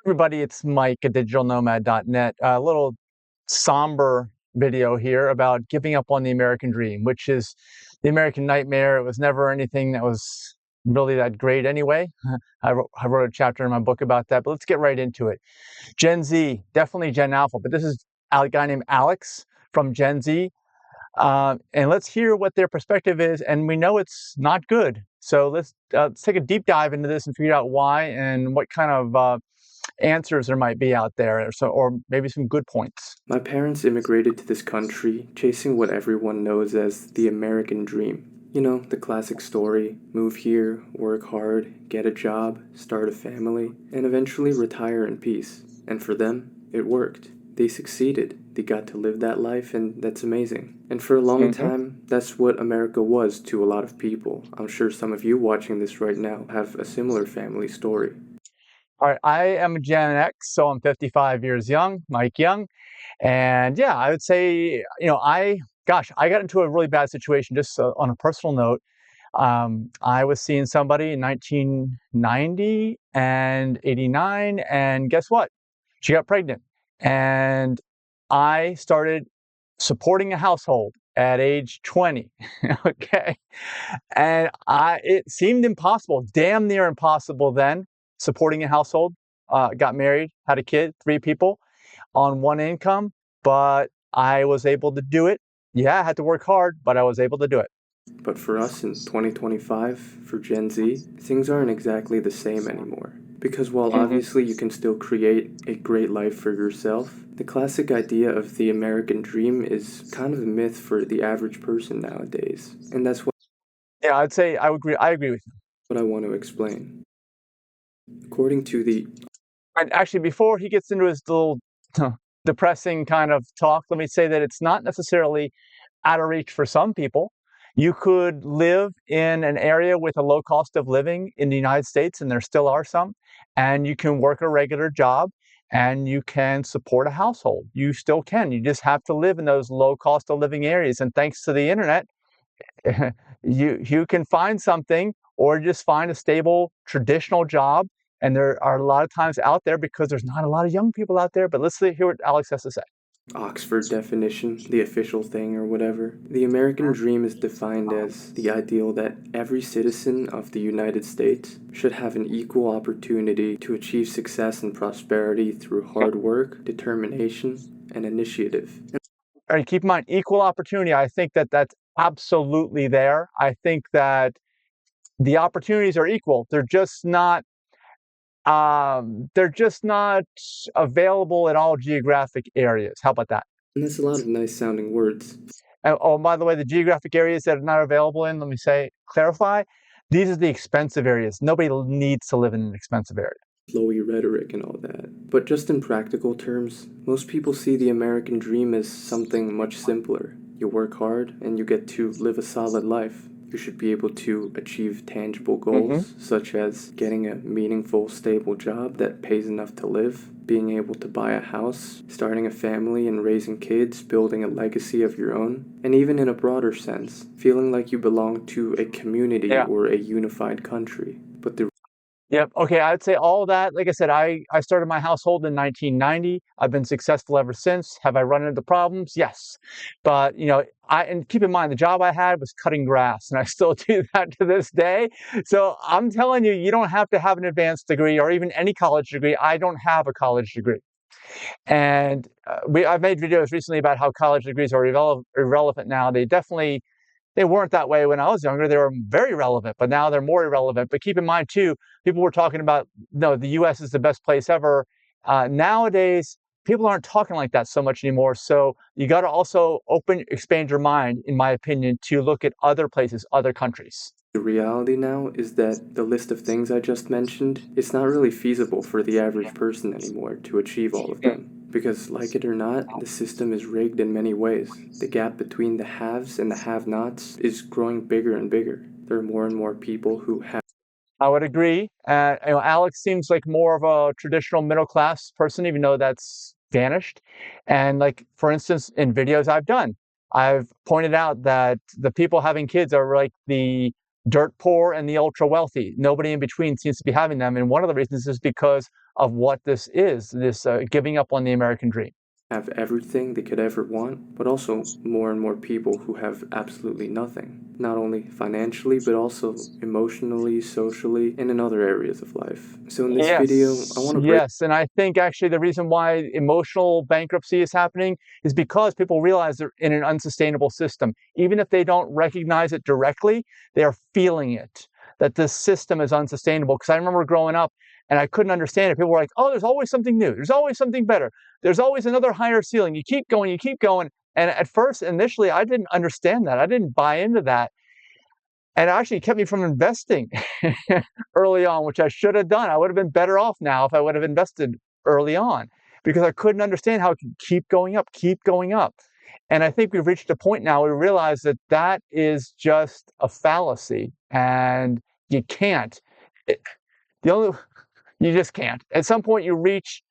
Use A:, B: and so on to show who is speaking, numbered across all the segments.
A: Everybody, it's Mike at digitalnomad.net. A little somber video here about giving up on the American dream, which is the American nightmare. It was never anything that was really that great anyway. I wrote a chapter in my book about that, but let's get right into it. Gen Z, definitely Gen Alpha, but this is a guy named Alex from Gen Z. And let's hear what their perspective is. And we know it's not good. So let's take a deep dive into this and figure out why and what kind of answers there might be out there, or maybe some good points.
B: My parents immigrated to this country chasing what everyone knows as the American dream. You know, the classic story: move here, work hard, get a job, start a family, and eventually retire in peace. And for them, it worked. They succeeded. They got to live that life, and that's amazing. And for a long time, that's what America was to a lot of people. I'm sure some of you watching this right now have a similar family story.
A: All right, I am a Gen X, so I'm 55 years young, Mike Young. And yeah, I would say, I got into a really bad situation just on a personal note. I was seeing somebody in 1990 and 89, and guess what? She got pregnant. And I started supporting a household at age 20. Okay. And it seemed impossible, damn near impossible then, supporting a household. Got married, had a kid, 3 people on one income, but I was able to do it. Yeah, I had to work hard, but I was able to do it.
B: But for us in 2025, for Gen Z, things aren't exactly the same anymore. Because while obviously you can still create a great life for yourself, the classic idea of the American dream is kind of a myth for the average person nowadays. And that's
A: Yeah, I'd say I agree with you.
B: what I want to explain. According to the
A: And actually, before he gets into his little depressing kind of talk, let me say that it's not necessarily out of reach for some people. You could live in an area with a low cost of living in the United States, and there still are some, and you can work a regular job and you can support a household. You still can. You just have to live in those low cost of living areas. And thanks to the internet, you can find something or just find a stable traditional job. And there are a lot of times out there because there's not a lot of young people out there. But let's hear what Alex has to say.
B: Oxford definition, the official thing or whatever, the American dream is defined as the ideal that every citizen of the United States should have an equal opportunity to achieve success and prosperity through hard work, determination, and initiative.
A: All right, keep in mind, equal opportunity. I think that that's absolutely there. I think that the opportunities are equal. They're just not available in all geographic areas. How about that?
B: And that's a lot of nice sounding words.
A: Oh, by the way, the geographic areas that are not available in, let me clarify, these are the expensive areas. Nobody needs to live in an expensive area.
B: Flowy rhetoric and all that. But just in practical terms, most people see the American dream as something much simpler. You work hard and you get to live a solid life. You should be able to achieve tangible goals, such as getting a meaningful, stable job that pays enough to live, being able to buy a house, starting a family and raising kids, building a legacy of your own, and even in a broader sense, feeling like you belong to a community
A: Yeah.
B: or a unified country. But the
A: Yep. Okay. I'd say all of that. Like I said, I started my household in 1990. I've been successful ever since. Have I run into problems? Yes. But, and keep in mind, the job I had was cutting grass, and I still do that to this day. So I'm telling you, you don't have to have an advanced degree or even any college degree. I don't have a college degree. And I've made videos recently about how college degrees are irrelevant now. They weren't that way when I was younger. They were very relevant, but now they're more irrelevant. But keep in mind too, people were talking about, no, the U.S. is the best place ever. Nowadays, people aren't talking like that so much anymore. So you got to also expand your mind, in my opinion, to look at other places, other countries.
B: The reality now is that the list of things I just mentioned, it's not really feasible for the average person anymore to achieve all of them. Because, like it or not, the system is rigged in many ways. The gap between the haves and the have-nots is growing bigger and bigger. There are more and more people who have.
A: I would agree. Alex seems like more of a traditional middle class person, even though that's vanished. And like, for instance, in videos I've done, I've pointed out that the people having kids are like the dirt poor and the ultra wealthy. Nobody in between seems to be having them. And one of the reasons is because of what this is, this giving up on the American dream.
B: Have everything they could ever want, but also more and more people who have absolutely nothing. Not only financially, but also emotionally, socially, and in other areas of life. So in this video, I
A: Yes,
B: want to break
A: yes. And I think actually the reason why emotional bankruptcy is happening is because people realize they're in an unsustainable system. Even if they don't recognize it directly, they are feeling it, that this system is unsustainable. Because I remember growing up and I couldn't understand it. People were like, oh, there's always something new. There's always something better. There's always another higher ceiling. You keep going, you keep going. And at first, initially, I didn't understand that. I didn't buy into that. And it actually kept me from investing early on, which I should have done. I would have been better off now if I would have invested early on because I couldn't understand how it could keep going up, keep going up. And I think we've reached a point now where we realize that that is just a fallacy and you can't. It, the only you just can't. At some point, you reach,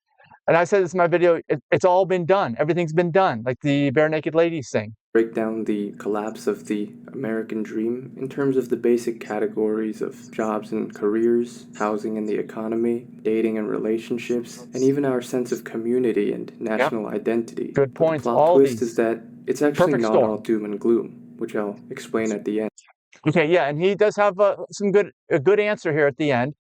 A: and I said this in my video, it's all been done. Everything's been done, like the bare naked ladies thing.
B: break down the collapse of the American dream in terms of the basic categories of jobs and careers, housing and the economy, dating and relationships, and even our sense of community and
A: Yep,
B: national identity.
A: good
B: But the
A: points.
B: plot
A: All
B: twist is
A: these.
B: that it's actually
A: Perfect
B: not all
A: storm.
B: doom and gloom, which I'll explain at the end.
A: Okay, yeah, and he does have a good answer here at the end.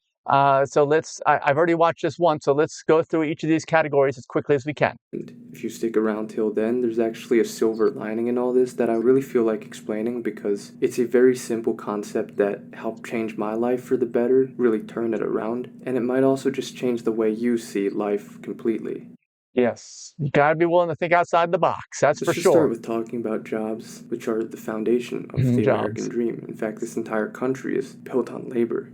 A: So I've already watched this once, so let's go through each of these categories as quickly as we can.
B: And if you stick around till then, there's actually a silver lining in all this that I really feel like explaining because it's a very simple concept that helped change my life for the better, really turn it around, and it might also just change the way you see life completely.
A: Yes, you gotta be willing to think outside the box, that's
B: Let's
A: for
B: just start
A: sure.
B: with talking about jobs, which are the foundation of the American
A: Jobs.
B: dream. In fact, this entire country is built on labor.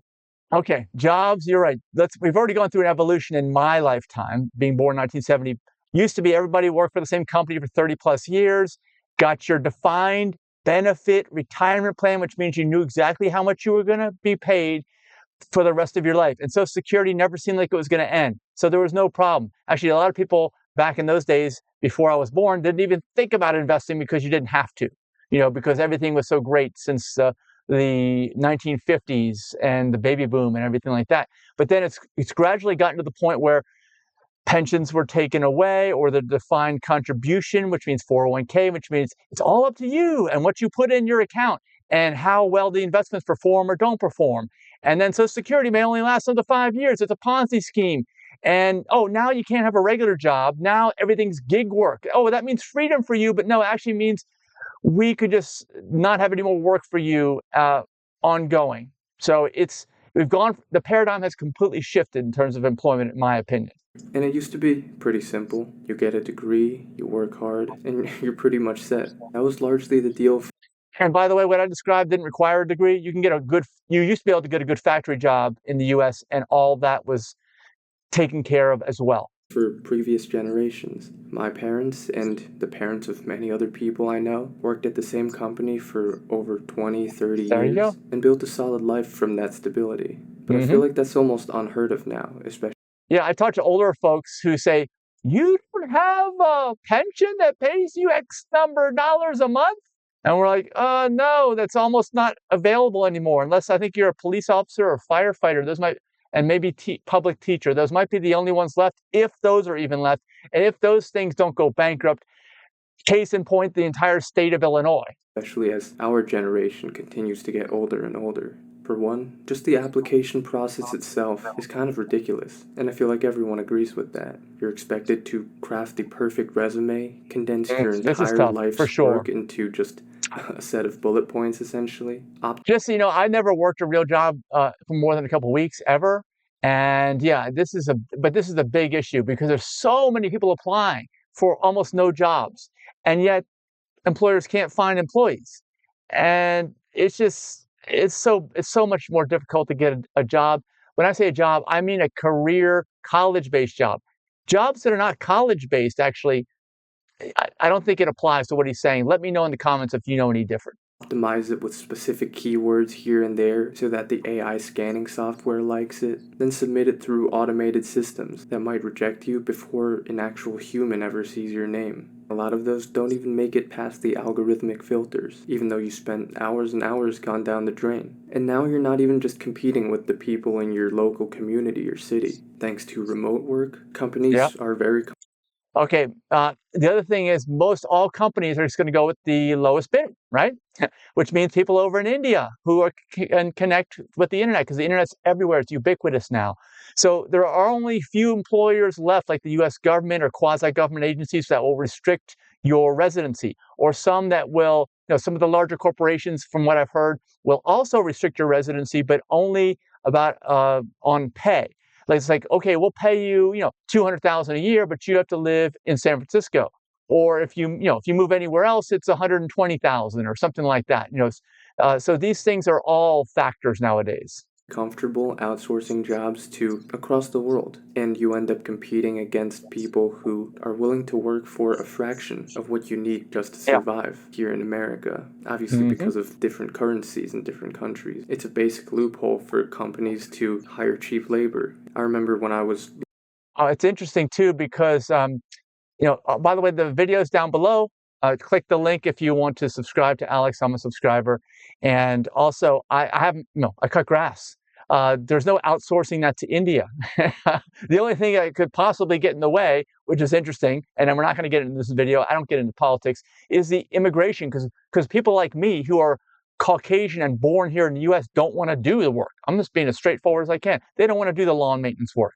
A: Okay, jobs, you're right. We've already gone through an evolution in my lifetime, being born in 1970. Used to be everybody worked for the same company for 30 plus years, got your defined benefit retirement plan, which means you knew exactly how much you were going to be paid for the rest of your life. And Social Security never seemed like it was going to end. So there was no problem. Actually, a lot of people back in those days, before I was born, didn't even think about investing because you didn't have to, because everything was so great since the 1950s and the baby boom and everything like that. But then it's gradually gotten to the point where pensions were taken away or the defined contribution, which means 401k, which means it's all up to you and what you put in your account and how well the investments perform or don't perform. And then Social Security may only last up to 5 years. It's a Ponzi scheme. And oh, now you can't have a regular job. Now everything's gig work. Oh, that means freedom for you, but no, it actually means we could just not have any more work for you ongoing. So the paradigm has completely shifted in terms of employment, in my opinion.
B: And it used to be pretty simple. You get a degree, you work hard, and you're pretty much set. That was largely the deal.
A: And by the way, what I described didn't require a degree. You used to be able to get a good factory job in the US, and all that was taken care of as well.
B: For previous generations. My parents and the parents of many other people I know worked at the same company for over 20, 30
A: There you
B: years
A: go.
B: and built a solid life from that stability. But I feel
A: Hmm.
B: like that's almost unheard of now, especially.
A: Yeah, I talk to older folks who say, you don't have a pension that pays you X number of dollars a month? And we're like, no, that's almost not available anymore, unless I think you're a police officer or firefighter. And maybe public teacher. Those might be the only ones left, if those are even left. And if those things don't go bankrupt, case in point, the entire state of Illinois.
B: Especially as our generation continues to get older and older. For one, just the application process itself is kind of ridiculous, and I feel like everyone agrees with that. You're expected to craft the perfect resume, condense your
A: This is
B: entire
A: tough, for
B: life's
A: sure.
B: work into just a set of bullet points, essentially.
A: Just so you know, I never worked a real job for more than a couple of weeks ever. And yeah, this is a big issue because there's so many people applying for almost no jobs, and yet employers can't find employees. And it's so much more difficult to get a job. When I say a job, I mean a career college-based job. Jobs that are not college-based, actually, I don't think it applies to what he's saying. Let me know in the comments if you know any different.
B: Optimize it with specific keywords here and there so that the AI scanning software likes it, then submit it through automated systems that might reject you before an actual human ever sees your name. A lot of those don't even make it past the algorithmic filters, even though you spent hours and hours gone down the drain. And now you're not even just competing with the people in your local community or city. Thanks to remote work,
A: Yeah.
B: companies are very
A: Okay. The other thing is most all companies are just going to go with the lowest bid, right? Which means people over in India who can connect with the internet because the internet's everywhere. It's ubiquitous now. So there are only few employers left, like the U.S. government or quasi-government agencies, that will restrict your residency, or some that will, some of the larger corporations, from what I've heard, will also restrict your residency, but only about on pay. Like it's like, okay, we'll pay you, 200,000 a year, but you have to live in San Francisco. Or if you move anywhere else, it's 120,000 or something like that. So these things are all factors nowadays.
B: comfortable outsourcing jobs to across the world, and you end up competing against people who are willing to work for a fraction of what you need just to
A: Yeah.
B: survive here in America. Obviously,
A: Hmm.
B: because of different currencies in different countries, it's a basic loophole for companies to hire cheap labor. I remember when I was
A: It's interesting too because by the way, the video's down below. Click the link if you want to subscribe to Alex. I'm a subscriber. And also, I haven't, I cut grass. There's no outsourcing that to India. The only thing that could possibly get in the way, which is interesting, and then we're not going to get into this video, I don't get into politics, is the immigration, because people like me who are Caucasian and born here in the US don't want to do the work. I'm just being as straightforward as I can. They don't want to do the lawn maintenance work.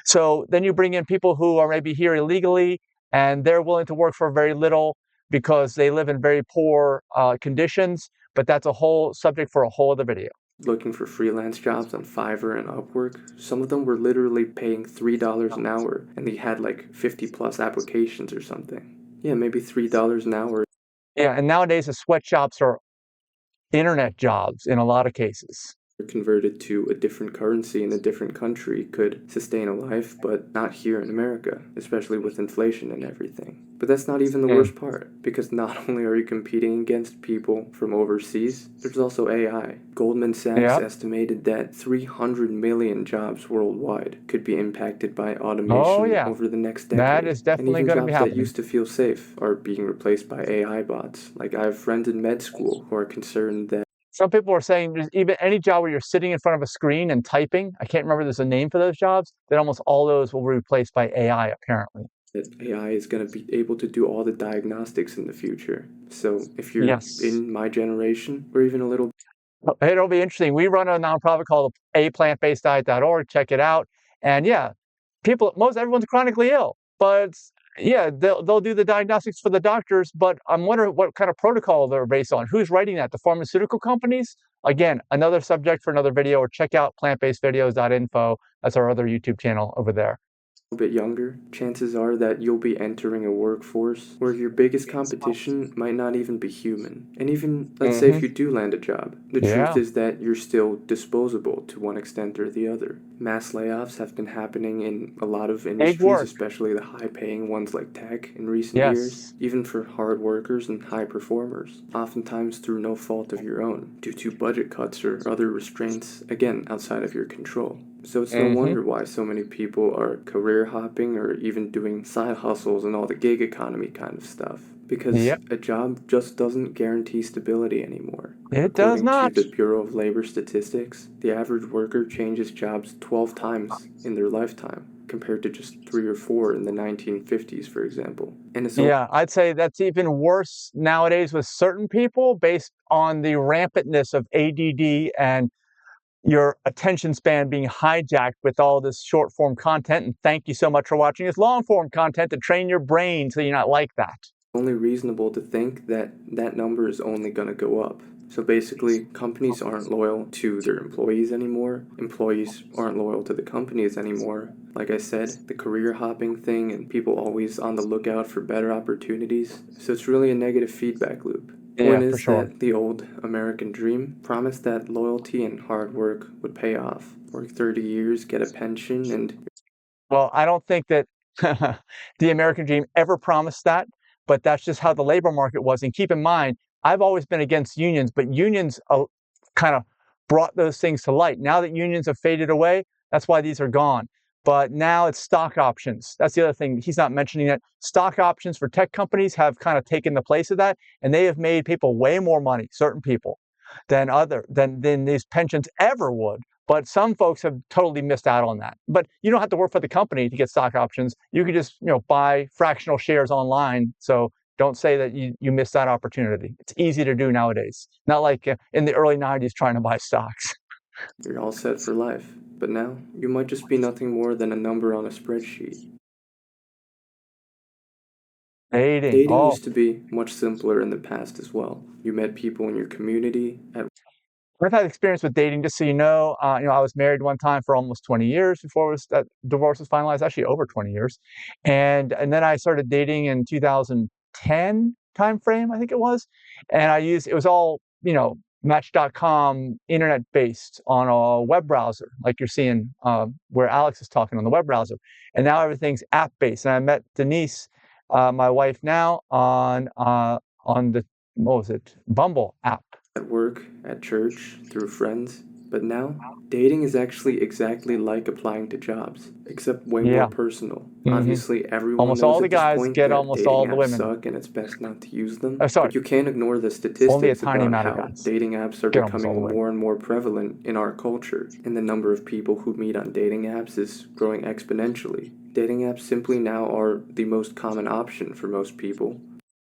A: So then you bring in people who are maybe here illegally and they're willing to work for very little because they live in very poor conditions. But that's a whole subject for a whole other video.
B: looking for freelance jobs on Fiverr and Upwork, some of them were literally paying $3 an hour, and they had like 50 plus applications or something. Yeah, maybe $3 an hour
A: Yeah, and nowadays the sweatshops are internet jobs in a lot of cases.
B: converted to a different currency in a different country could sustain a life, but not here in America, especially with inflation and everything. But that's not even the
A: Mm.
B: worst part, because not only are you competing against people from overseas, there's also AI. Goldman Sachs
A: Yeah.
B: estimated that 300 million jobs worldwide could be impacted by
A: Oh,
B: automation
A: yeah.
B: over the next
A: That
B: decade.
A: is
B: And
A: definitely
B: even
A: going to be
B: jobs that
A: happening.
B: used to feel safe are being replaced by AI bots. Like, I have friends in med school who are concerned that
A: Some people are saying there's even any job where you're sitting in front of a screen and typing. I can't remember there's a name for those jobs, that almost all those will be replaced by AI, apparently.
B: AI is going to be able to do all the diagnostics in the future. So if you're
A: Yes.
B: in my generation, or even a little,
A: It'll be interesting. We run a nonprofit called aplantbaseddiet.org. Check it out. And yeah, most everyone's chronically ill, but yeah, they'll do the diagnostics for the doctors. But I'm wondering what kind of protocol they're based on. Who's writing that? The pharmaceutical companies? Again, another subject for another video. Or check out plantbasedvideos.info. That's our other YouTube channel over there.
B: bit younger, chances are that you'll be entering a workforce where your biggest competition might not even be human. And even, let's say, if
A: Hmm.
B: you do land a job, the truth
A: Yeah.
B: is that you're still disposable to one extent or the other. Mass layoffs have been happening in a lot of
A: Big
B: industries,
A: work.
B: especially the high paying ones like tech in recent years,
A: Yes.
B: even for hard workers and high performers, oftentimes through no fault of your own, due to budget cuts or other restraints, again, outside of your control. So it's no
A: Hmm.
B: wonder why so many people are career hopping or even doing side hustles and all the gig economy kind of stuff. Because
A: Yep.
B: a job just doesn't guarantee stability anymore.
A: It does
B: According to
A: not.
B: the Bureau of Labor Statistics, the average worker changes jobs 12 times in their lifetime, compared to just 3 or 4 in the 1950s, for example. And it's
A: Yeah, I'd say that's even worse nowadays with certain people based on the rampantness of ADD and your attention span being hijacked with all this short form content. And thank you so much for watching this long form content to train your brain so you're not like that.
B: only reasonable to think that that number is only going to go up. So basically, companies aren't loyal to their employees anymore. Employees aren't loyal to the companies anymore. Like I said, the career hopping thing and people always on the lookout for better opportunities. So it's really a negative feedback loop.
A: Yeah,
B: Point
A: for
B: is
A: sure.
B: that the old American dream promised that loyalty and hard work would pay off. Work 30 years, get a pension, and
A: Well, I don't think that the American dream ever promised that, but that's just how the labor market was. And keep in mind, I've always been against unions, but unions kind of brought those things to light. Now that unions have faded away, that's why these are gone. but now it's stock options. That's the other thing. He's not mentioning that stock options for tech companies have kind of taken the place of that, and they have made people way more money, certain people, than these pensions ever would. But some folks have totally missed out on that. But you don't have to work for the company to get stock options. You can just, buy fractional shares online. So don't say that you missed that opportunity. It's easy to do nowadays. Not like in the early 90s trying to buy stocks.
B: You're all set for life. But now, you might just be nothing more than a number on a spreadsheet.
A: Dating.
B: Dating
A: Oh,
B: used to be much simpler in the past as well. You met people in your community, at
A: I've had experience with dating, just so you know. I was married one time for almost 20 years before that divorce was finalized, actually over 20 years. And then I started dating in 2010 timeframe, I think it was. And it was all, Match.com, internet based on a web browser, like you're seeing where Alex is talking on the web browser. And now everything's app based. And I met Denise, my wife now, on the, what was it, Bumble app.
B: work, at church, through friends. But now, dating is actually exactly like applying to jobs, except way more
A: Yeah.
B: personal.
A: hmm
B: Obviously, everyone
A: Almost
B: knows
A: all the
B: at this
A: guys
B: point
A: get
B: that
A: almost
B: dating
A: all the
B: apps
A: women.
B: suck and it's best not to use them,
A: Sorry,
B: but you can't ignore the
A: only a
B: statistics
A: tiny
B: about
A: amount of
B: how
A: guys
B: dating apps are
A: get almost all the
B: becoming
A: women.
B: more and more prevalent in our culture, and the number of people who meet on dating apps is growing exponentially. Dating apps simply now are the most common option for most people.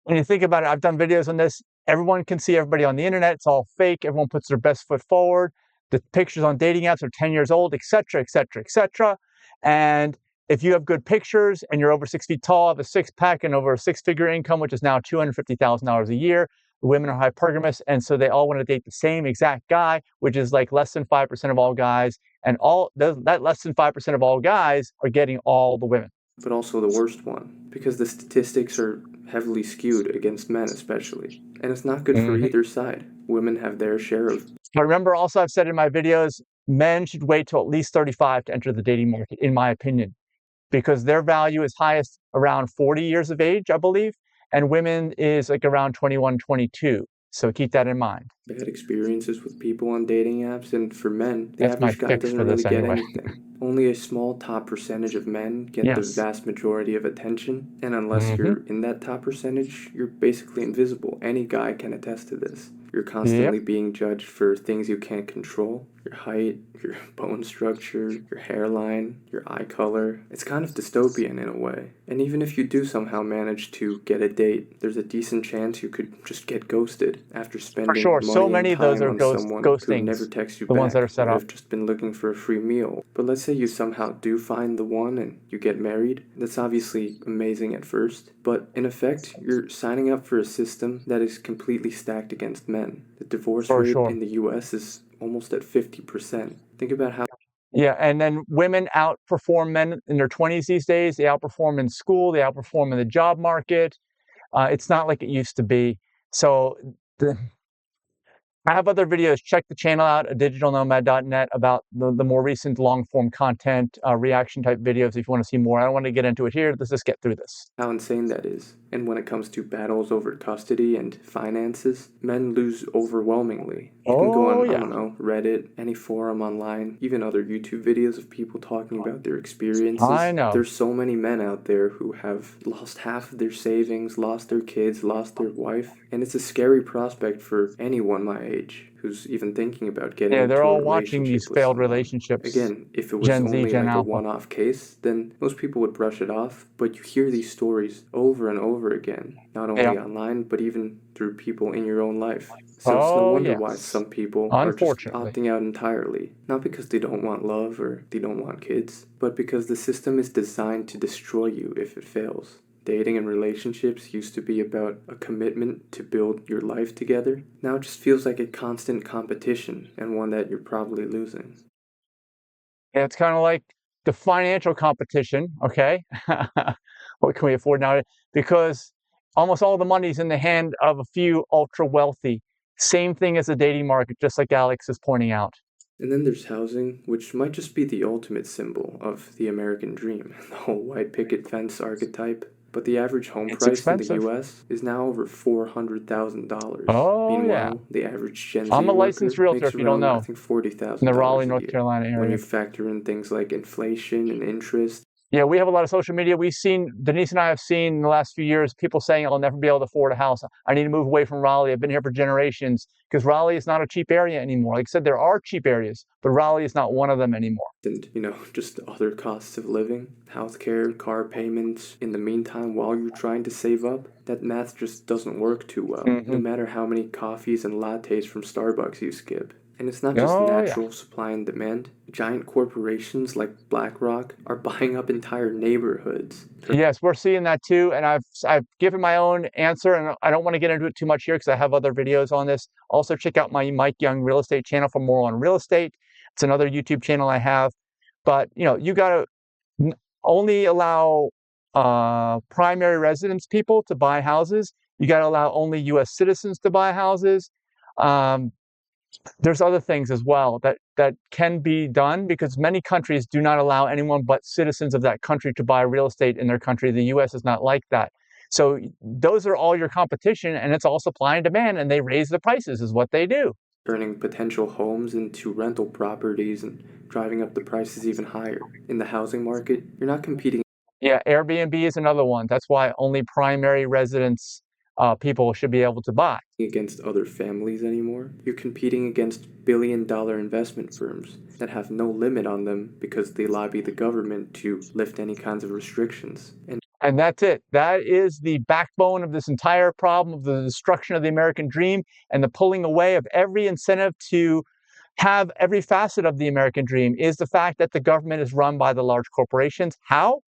A: When you think about it, I've done videos on this. Everyone can see everybody on the internet. It's all fake. Everyone puts their best foot forward. The pictures on dating apps are 10 years old, etc., etc., etc. And if you have good pictures and you're over 6 feet tall, have a six pack, and over a six-figure income, which is now $250,000 a year, the women are hypergamous, and so they all want to date the same exact guy, which is like less than 5% of all guys. And that less than 5% of all guys are getting all the women.
B: But also the worst one, because the statistics are heavily skewed against men, especially. And it's not good for
A: Mhm.
B: either side. Women have their share of.
A: But remember, also, I've said in my videos, men should wait till at least 35 to enter the dating market, in my opinion, because their value is highest around 40 years of age, I believe, and women is like around 21, 22. So keep that in mind.
B: Bad experiences with people on dating apps, and for men, the
A: That's my
B: average guy
A: fix
B: doesn't
A: for
B: really
A: this
B: get
A: anyway.
B: anything. Only a small top percentage of men get the
A: Yes.
B: vast majority of attention, and unless
A: hmm
B: you're in that top percentage, you're basically invisible. Any guy can attest to this. You're
A: Yep.
B: constantly being judged for things you can't control: your height, your bone structure, your hairline, your eye color. It's kind of dystopian in a way. And even if you do somehow manage to get a date, there's a decent chance you could just get ghosted after
A: For
B: spending
A: sure. So
B: money and
A: many of those
B: time
A: are
B: on someone who never
A: ghostings,
B: texts you
A: the ones that are
B: back,
A: set
B: might
A: up.
B: have just been looking for a free meal. But let's say you somehow do find the one and you get married. That's obviously amazing at first, but in effect, you're signing up for a system that is completely stacked against men. The divorce
A: For
B: rate
A: sure.
B: in the US is almost at 50%. Think about how
A: Yeah, and then women outperform men in their 20s these days. They outperform in school, they outperform in the job market. It's not like it used to be. So the, I have other videos. Check the channel out at digitalnomad.net about the more recent long form content, reaction type videos if you want to see more. I don't want to get into it here. Let's just get through this.
B: how insane that is. And when it comes to battles over custody and finances, men lose overwhelmingly. You can go
A: Oh,
B: on, I
A: yeah.
B: don't know, Reddit, any forum online, even other YouTube videos of people talking about their
A: I
B: experiences.
A: know.
B: There's so many men out there who have lost half of their savings, lost their kids, lost their wife, and it's a scary prospect for anyone my age who's even thinking about getting
A: Yeah, they're
B: into a
A: all watching these
B: relationship with
A: failed
B: someone.
A: relationships,
B: Again, if it was
A: Gen Z,
B: only
A: Gen
B: like a
A: Alpha.
B: one off case, then most people would brush it off, but you hear these stories over and over again, not
A: Yeah.
B: only online, but even through people in your own life. So it's no
A: Oh,
B: wonder why
A: yes.
B: some people are just
A: Unfortunately.
B: opting out entirely. Not because they don't want love or they don't want kids, but because the system is designed to destroy you if it fails. Dating and relationships used to be about a commitment to build your life together. Now it just feels like a constant competition and one that you're probably losing.
A: Yeah, it's kind of like the financial competition, okay? What can we afford now? Because almost all the money's in the hand of a few ultra wealthy. Same thing as the dating market, just like Alex is pointing out.
B: And then there's housing, which might just be the ultimate symbol of the American dream, the whole white picket fence archetype. but the average home
A: It's
B: price in the
A: expensive.
B: US is now over $400,000.
A: Oh, yeah.
B: Meanwhile, the average Gen
A: I'm
B: Z
A: a licensed
B: worker
A: realtor,
B: makes
A: if you don't
B: around, I
A: know,
B: think,
A: in the Raleigh,
B: $40,000 a
A: North
B: year.
A: Carolina
B: When
A: area.
B: you factor in things like inflation and interest,
A: Yeah, we have a lot of social media. We've seen, Denise and I have seen in the last few years, people saying, I'll never be able to afford a house. I need to move away from Raleigh. I've been here for generations, because Raleigh is not a cheap area anymore. Like I said, there are cheap areas, but Raleigh is not one of them anymore.
B: and just other costs of living, healthcare, car payments. In the meantime, while you're trying to save up, that math just doesn't work too well, no
A: Hmm.
B: matter how many coffees and lattes from Starbucks you skip. And it's not just
A: Oh, yeah.
B: natural supply and demand. Giant corporations like BlackRock are buying up entire neighborhoods.
A: Yes, we're seeing that too. And I've given my own answer, and I don't want to get into it too much here because I have other videos on this. Also, check out my Mike Young Real Estate channel for more on real estate. It's another YouTube channel I have. But you got to only allow primary residence people to buy houses. You got to allow only U.S. citizens to buy houses. Um, there's other things as well that can be done, because many countries do not allow anyone but citizens of that country to buy real estate in their country. The US is not like that. So those are all your competition, and it's all supply and demand, and they raise the prices is what they do.
B: Turning potential homes into rental properties and driving up the prices even higher. In the housing market, you're not competing
A: Yeah, Airbnb is another one. That's why only primary residence people should be able to buy.
B: against other families anymore. You're competing against billion-dollar investment firms that have no limit on them because they lobby the government to lift any kinds of restrictions.
A: And that's it. That is the backbone of this entire problem of the destruction of the American dream and the pulling away of every incentive to have every facet of the American dream is the fact that the government is run by the large corporations. How?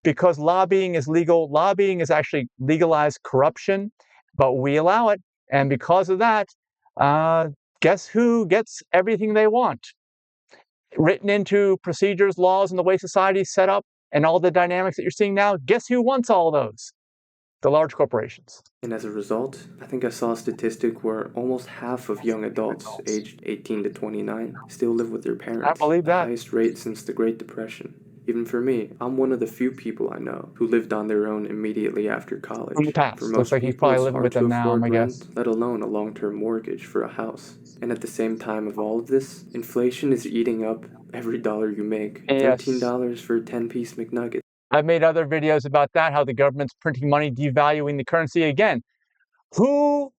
A: Because lobbying is legal. Lobbying is actually legalized corruption, but we allow it. And because of that, guess who gets everything they want? Written into procedures, laws, and the way society is set up, and all the dynamics that you're seeing now, guess who wants all those? The large corporations.
B: And as a result, I think I saw a statistic where almost half of young adults aged 18 to 29 still live with their
A: I
B: parents,
A: believe
B: the
A: that.
B: highest rate since the Great Depression. Even for me, I'm one of the few people I know who lived on their own immediately after college.
A: From the past.
B: For
A: Looks
B: most
A: like he's
B: people,
A: probably
B: it's
A: living
B: hard
A: with
B: to
A: them now,
B: afford
A: I guess.
B: rent, let alone a long-term mortgage for a house. And at the same time of all of this, inflation is eating up every dollar you make.
A: Yes.
B: $13 for a 10-piece McNugget.
A: I've made other videos about that, how the government's printing money, devaluing the currency. Again, who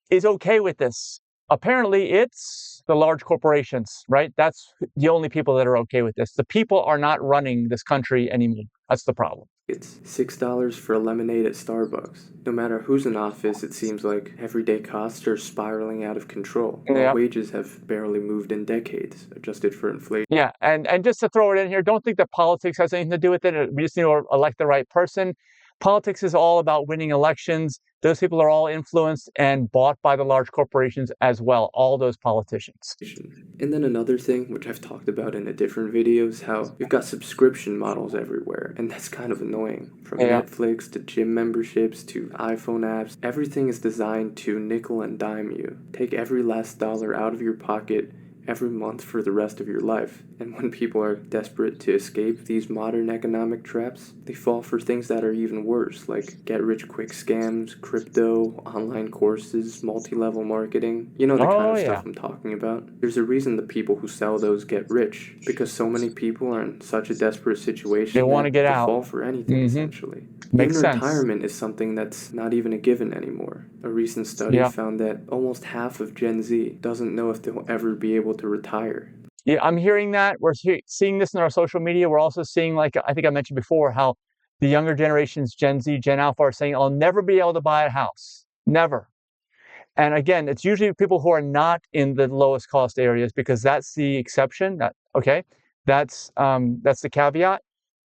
A: is okay with this? Apparently, it's the large corporations, right? That's the only people that are okay with this. The people are not running this country anymore. That's the problem.
B: It's $6 for a lemonade at Starbucks. No matter who's in office, it seems like everyday costs are spiraling out of control, while
A: Yeah.
B: wages have barely moved in decades, adjusted for inflation.
A: Yeah, and just to throw it in here, don't think that politics has anything to do with it. We just need to elect the right person. Politics is all about winning elections. Those people are all influenced and bought by the large corporations as well, all those politicians.
B: And then another thing, which I've talked about in a different video, is how we've got subscription models everywhere, and that's kind of annoying. From
A: Yeah.
B: Netflix to gym memberships to iPhone apps, everything is designed to nickel and dime you. Take every last dollar out of your pocket every month for the rest of your life. And when people are desperate to escape these modern economic traps, they fall for things that are even worse, like get-rich-quick scams, crypto, online courses, multi-level marketing. You know the kind of stuff I'm talking about. There's a reason the people who sell those get rich, because so many people are in such a desperate situation
A: They want to
B: that
A: get
B: they'll
A: out.
B: fall for anything,
A: Mhm.
B: essentially.
A: Makes
B: Even
A: sense.
B: retirement is something that's not even a given anymore. A recent study
A: Yeah.
B: found that almost half of Gen Z doesn't know if they'll ever be able to retire.
A: Yeah, I'm hearing that. We're seeing this in our social media. We're also seeing, like I think I mentioned before, how the younger generations, Gen Z, Gen Alpha, are saying, I'll never be able to buy a house. Never. And again, it's usually people who are not in the lowest cost areas, because that's the exception. That's the caveat.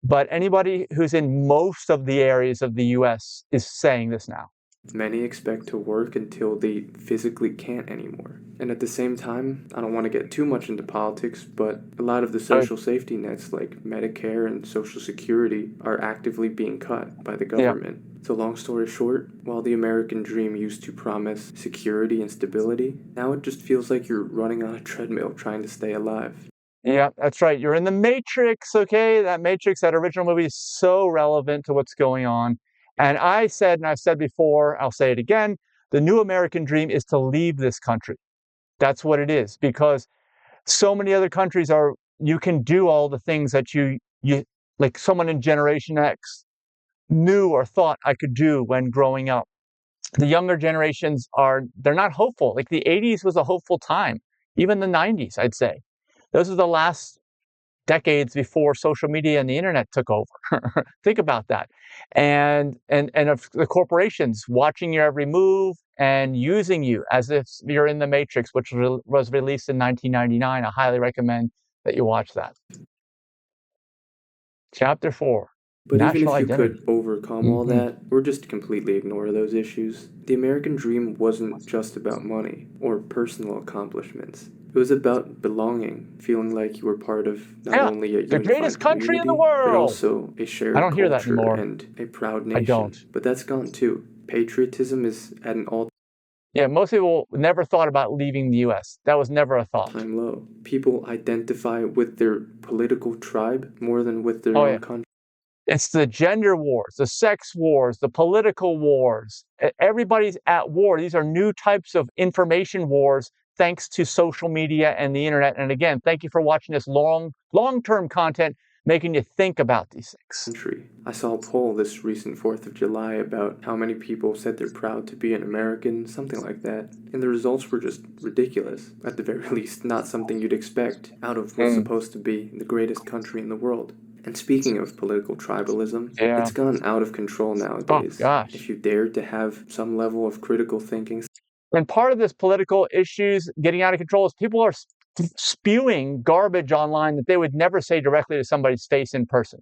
A: But anybody who's in most of the areas of the US is saying this now.
B: Many expect to work until they physically can't anymore. And at the same time, I don't want to get too much into politics, but a lot of the social safety nets like Medicare and Social Security are actively being cut by the government. So long story short, while the American dream used to promise security and stability, now it just feels like you're running on a treadmill trying to stay alive.
A: Yeah, that's right. You're in the Matrix, okay? That Matrix, that original movie is so relevant to what's going on. And I said, and I've said before, I'll say it again, the new American dream is to leave this country. That's what it is, because so many other countries are, you can do all the things that you like someone in Generation X knew or thought I could do when growing up. The younger generations they're not hopeful. Like the 80s was a hopeful time, even the 90s, I'd say. Those are the last decades before social media and the internet took over. Think about that. And of the corporations watching your every move and using you as if you're in the Matrix, which was released in 1999. I highly recommend that you watch that. Chapter 4,
B: But even
A: National
B: if you
A: Identity.
B: could overcome all
A: Mhm.
B: that, or just completely ignore those issues, the American dream wasn't just about money or personal accomplishments. It was about belonging, feeling like you were part of not
A: Yeah,
B: only a
A: the greatest
B: unified
A: country in the
B: community, but
A: world.
B: also a
A: I
B: shared
A: don't hear that
B: culture
A: anymore.
B: and a proud
A: I don't.
B: nation. But that's gone too. Patriotism is at an all
A: Yeah, most people never thought about leaving the US. That was never a thought.
B: time low. People identify with their political tribe more than with their
A: Oh,
B: own
A: yeah.
B: country.
A: It's the gender wars, the sex wars, the political wars. Everybody's at war. These are new types of information wars thanks to social media and the internet. And again, thank you for watching this long-term content, making you think about these things.
B: I saw a poll this recent 4th of July about how many people said they're proud to be an American, something like that. And the results were just ridiculous. At the very least, not something you'd expect out of what's
A: Mm,
B: supposed to be the greatest country in the world. And speaking of political tribalism,
A: yeah.
B: it's gone out of control
A: Oh,
B: nowadays. If
A: gosh.
B: you dare to have some level of critical thinking,
A: And part of this political issues getting out of control is people are spewing garbage online that they would never say directly to somebody's face in person.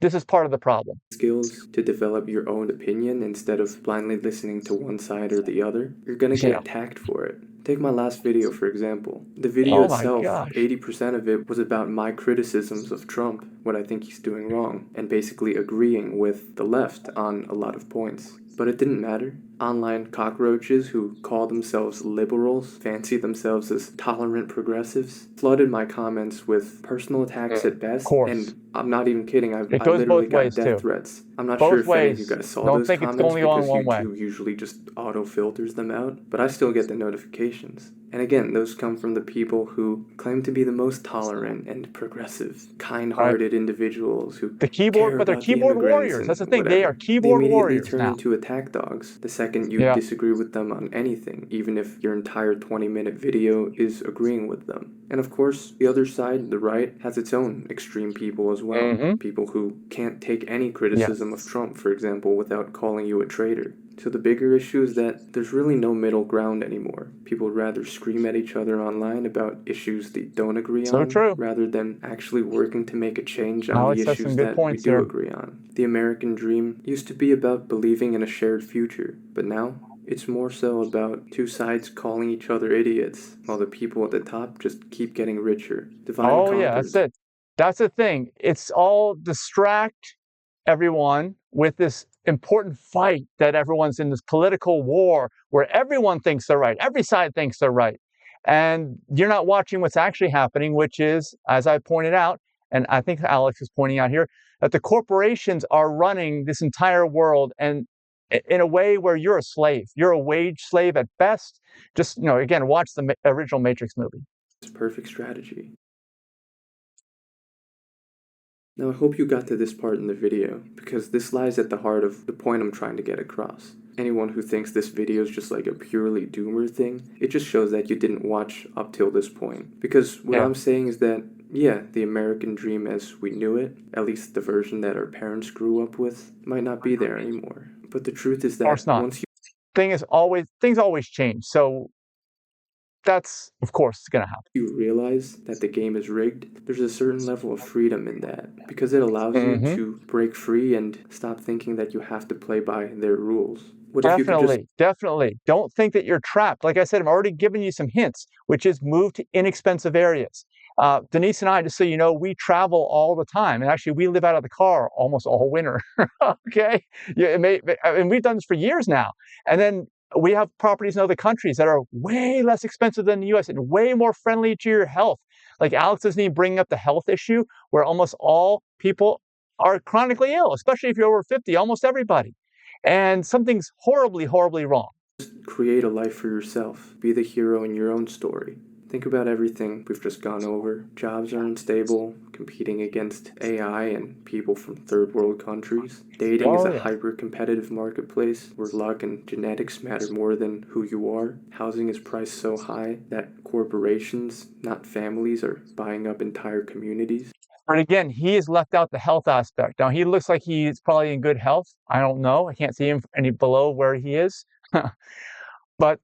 A: This is part of the problem.
B: skills to develop your own opinion instead of blindly listening to one side or the other, you're gonna get
A: Yeah.
B: attacked for it. Take my last video, for example. The video
A: Oh my
B: itself,
A: gosh.
B: 80% of it was about my criticisms of Trump, what I think he's doing wrong, and basically agreeing with the left on a lot of points. But it didn't matter. Online cockroaches who call themselves liberals, fancy themselves as tolerant progressives, flooded my comments with personal attacks at
A: Of
B: best,
A: course.
B: and I'm not even kidding,
A: It
B: I
A: goes
B: literally
A: both
B: got
A: ways
B: death
A: too.
B: threats. I'm not sure
A: Both
B: if any of you
A: ways.
B: guys saw
A: Don't
B: those
A: think it's
B: comments
A: only on
B: because
A: one way.
B: YouTube usually just auto filters them out, but I still get the notifications. And again, those come from the people who claim to be the most tolerant and progressive,
A: Right?
B: kind-hearted individuals who
A: The
B: care
A: keyboard, but they're
B: about the
A: keyboard
B: immigrants
A: warriors. That's the
B: and
A: thing. They are
B: whatever. They
A: keyboard
B: immediately
A: warriors
B: turn
A: now.
B: into attack dogs the second you
A: Yeah.
B: disagree with them on anything, even if your entire 20-minute video is agreeing with them. And of course, the other side, the right, has its own extreme people as well.
A: Mm-hmm.
B: People who can't take any
A: Yeah.
B: criticism of Trump, for example, without calling you a traitor. So the bigger issue is that there's really no middle ground anymore. People rather scream at each other online about issues they don't agree
A: So
B: on,
A: true.
B: rather than actually working to make a change on the
A: Alex has some
B: issues
A: good
B: that we
A: points
B: do
A: here.
B: agree on. The American dream used to be about believing in a shared future, but now it's more so about two sides calling each other idiots, while the people at the top just keep getting richer. Divide and
A: Oh yeah, that's
B: conquer.
A: it. That's the thing. It's all distract everyone with this important fight that everyone's in this political war where everyone thinks they're right. Every side thinks they're right. And you're not watching what's actually happening, which is, as I pointed out, and I think Alex is pointing out here, that the corporations are running this entire world and in a way where you're a slave. You're a wage slave at best. Just, again, watch the original Matrix movie.
B: It's perfect strategy. Now I hope you got to this part in the video, because this lies at the heart of the point I'm trying to get across. Anyone who thinks this video is just like a purely doomer thing, it just shows that you didn't watch up till this point. Because what
A: Yeah.
B: I'm saying is that, yeah, the American dream as we knew it, at least the version that our parents grew up with, might not be there anymore. But the truth is
A: Of course
B: that
A: not. Things always change. So that's, of course, going to happen.
B: you realize that the game is rigged, there's a certain level of freedom in that, because it allows you
A: Mm-hmm.
B: to break free and stop thinking that you have to play by their rules. What if you could just
A: Definitely. Don't think that you're trapped. Like I said, I'm already giving you some hints, which is move to inexpensive areas. Denise and I, just so you know, we travel all the time. And actually, we live out of the car almost all winter. Okay? Yeah, and we've done this for years now. And then we have properties in other countries that are way less expensive than the US and way more friendly to your health. Like Alex isn't even bringing up the health issue, where almost all people are chronically ill, especially if you're over 50, almost everybody. And something's horribly, horribly wrong.
B: Create a life for yourself. Be the hero in your own story. Think about everything we've just gone over. Jobs are unstable, competing against AI and people from third world countries. Dating is
A: Oh,
B: a
A: yeah.
B: hyper-competitive marketplace where luck and genetics matter more than who you are. Housing is priced so high that corporations, not families, are buying up entire communities.
A: But again, he has left out the health aspect. Now, he looks like he's probably in good health. I don't know. I can't see him any below where he is. But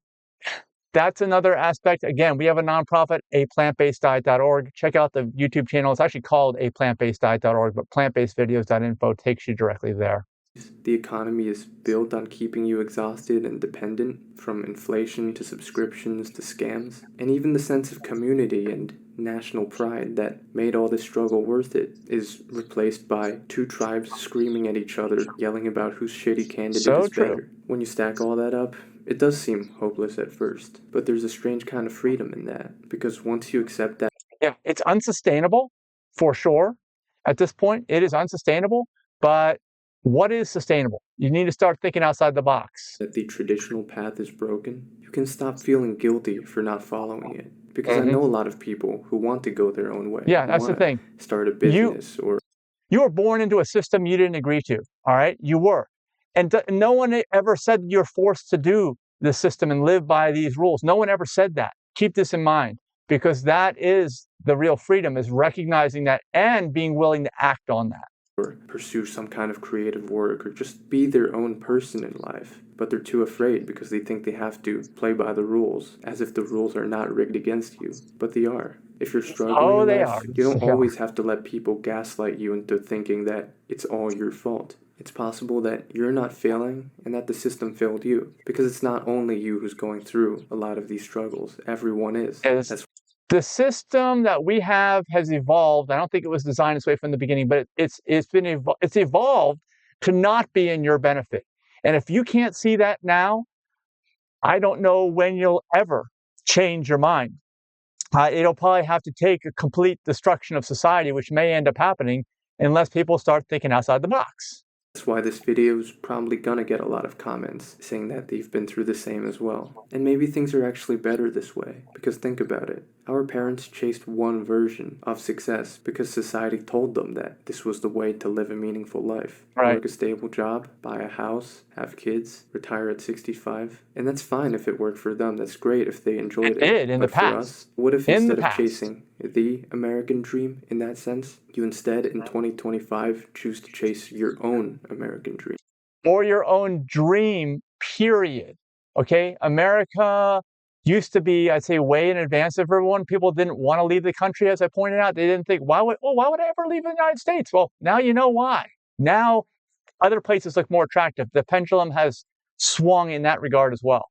A: that's another aspect. Again, we have a nonprofit, aplantbaseddiet.org. Check out the YouTube channel. It's actually called aplantbaseddiet.org, but plantbasedvideos.info takes you directly there.
B: The economy is built on keeping you exhausted and dependent, from inflation to subscriptions to scams, and even the sense of community and national pride that made all this struggle worth it is replaced by two tribes screaming at each other, yelling about whose shitty candidate
A: So
B: is
A: true.
B: better. When you stack all that up, it does seem hopeless at first, but there's a strange kind of freedom in that, because once you accept that,
A: Yeah, it's unsustainable for sure. At this point, it is unsustainable, but what is sustainable? You need to start thinking outside the box.
B: the traditional path is broken, you can stop feeling guilty for not following it. Because I
A: Mhm.
B: know a lot of people who want to go their own way,
A: Yeah,
B: who
A: that's the
B: want to
A: thing.
B: start a
A: You
B: business or
A: you were born into a system you didn't agree to, all right? You were. And no one ever said you're forced to do the system and live by these rules. No one ever said that. Keep this in mind, because that is the real freedom, is recognizing that and being willing to act on that.
B: pursue some kind of creative work or just be their own person in life. But they're too afraid because they think they have to play by the rules, as if the rules are not rigged against you. But they are. If you're struggling
A: Oh,
B: in
A: they
B: life,
A: are.
B: you don't
A: They are.
B: always have to let people gaslight you into thinking that it's all your fault. It's possible that you're not failing and that the system failed you, because it's not only you who's going through a lot of these struggles. Everyone is.
A: Is
B: That's
A: the system that we have has evolved. I don't think it was designed this way from the beginning, but it's evolved to not be in your benefit. And if you can't see that now, I don't know when you'll ever change your mind. It'll probably have to take a complete destruction of society, which may end up happening unless people start thinking outside the box.
B: That's why this video is probably gonna get a lot of comments saying that they've been through the same as well. And maybe things are actually better this way, because think about it. Our parents chased one version of success because society told them that this was the way to live a meaningful life.
A: Right.
B: Work a stable job, buy a house, have kids, retire at 65. And that's fine if it worked for them. That's great if they enjoyed
A: It
B: it.
A: did in the
B: But for
A: past.
B: us, what if
A: In the
B: instead of
A: past.
B: chasing the American dream in that sense, you instead in 2025 choose to chase your own American dream?
A: Or your own dream, period. Okay? America used to be, I'd say, way in advance of everyone. People didn't want to leave the country, as I pointed out. They didn't think, why would I ever leave the United States? Well, now you know why. Now other places look more attractive. The pendulum has swung in that regard as well.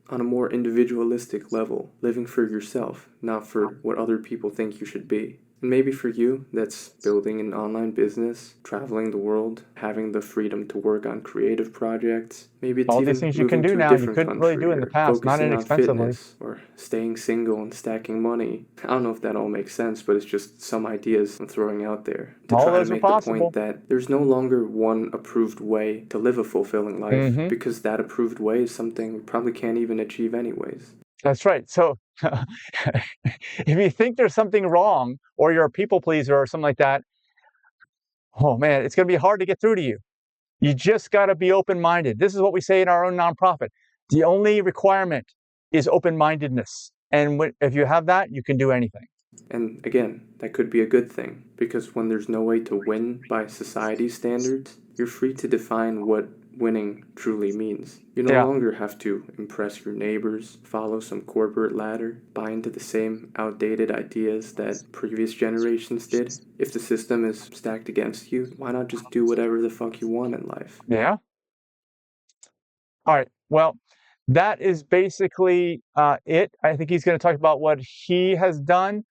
B: On a more individualistic level, living for yourself, not for what other people think you should be. And maybe for you, that's building an online business, traveling the world, having the freedom to work on creative projects. Maybe it's
A: All
B: even
A: these things you can
B: moving
A: do
B: to a
A: now, you
B: different
A: couldn't really
B: country
A: do in the
B: or
A: past, not
B: focusing on
A: inexpensively.
B: fitness or staying single and stacking money. I don't know if that all makes sense, but it's just some ideas I'm throwing out there to
A: All
B: try to
A: those are
B: make the
A: possible.
B: point that there's no longer one approved way to live a fulfilling life,
A: Mhm.
B: because that approved way is something we probably can't even achieve anyways.
A: That's right. So if you think there's something wrong or you're a people pleaser or something like that, oh man, it's going to be hard to get through to you. You just got to be open minded. This is what we say in our own nonprofit. The only requirement is open mindedness. And if you have that, you can do anything.
B: And again, that could be a good thing, because when there's no way to win by society's standards, you're free to define what winning truly means. You no
A: Yeah.
B: longer have to impress your neighbors, follow some corporate ladder, buy into the same outdated ideas that previous generations did. If the system is stacked against you, why not just do whatever the fuck you want in life?
A: Yeah. All right. Well, that is basically it. I think he's going to talk about what he has done,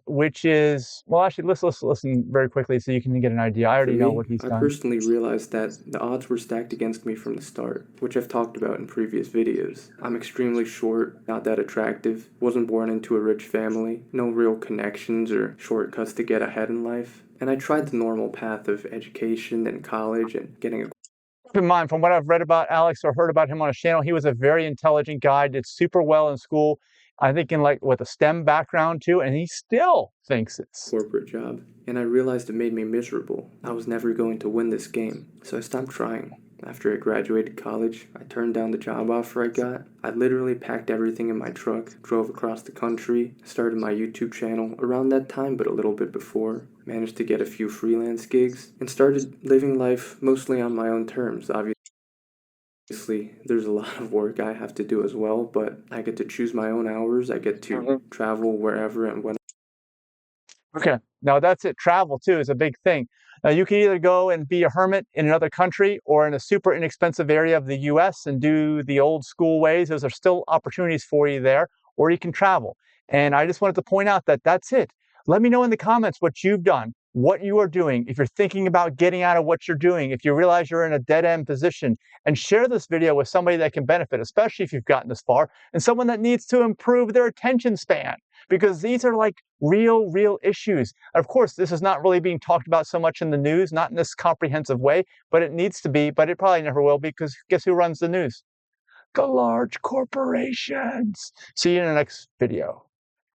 A: which is, well, actually, let's listen very quickly so you can get an idea. I
B: For
A: already know
B: me,
A: what he's
B: I
A: done.
B: personally realized that the odds were stacked against me from the start, which I've talked about in previous videos. I'm extremely short, not that attractive, wasn't born into a rich family, no real connections or shortcuts to get ahead in life, And I tried the normal path of education and college and getting a
A: Keep in mind, from what I've read about Alex or heard about him on his channel, he was a very intelligent guy, did super well in school. I think in like with a STEM background too, and he still thinks it's
B: corporate job. And I realized it made me miserable. I was never going to win this game, so I stopped trying. After I graduated college, I turned down the job offer I got. I literally packed everything in my truck, drove across the country, started my YouTube channel around that time, but a little bit before. Managed to get a few freelance gigs, and started living life mostly on my own terms. Obviously, there's a lot of work I have to do as well, but I get to choose my own hours. I get to travel wherever and when.
A: okay. Now that's it. Travel too is a big thing. Now you can either go and be a hermit in another country or in a super inexpensive area of the US and do the old school ways. Those are still opportunities for you there, or you can travel. And I just wanted to point out that that's it. Let me know in the comments what you've done, what you are doing, if you're thinking about getting out of what you're doing, if you realize you're in a dead end position, and share this video with somebody that can benefit, especially if you've gotten this far, and someone that needs to improve their attention span, because these are like real issues. Of course, this is not really being talked about so much in the news, not in this comprehensive way, but it needs to be, but it probably never will, because guess who runs the news? The large corporations. See you in the next video.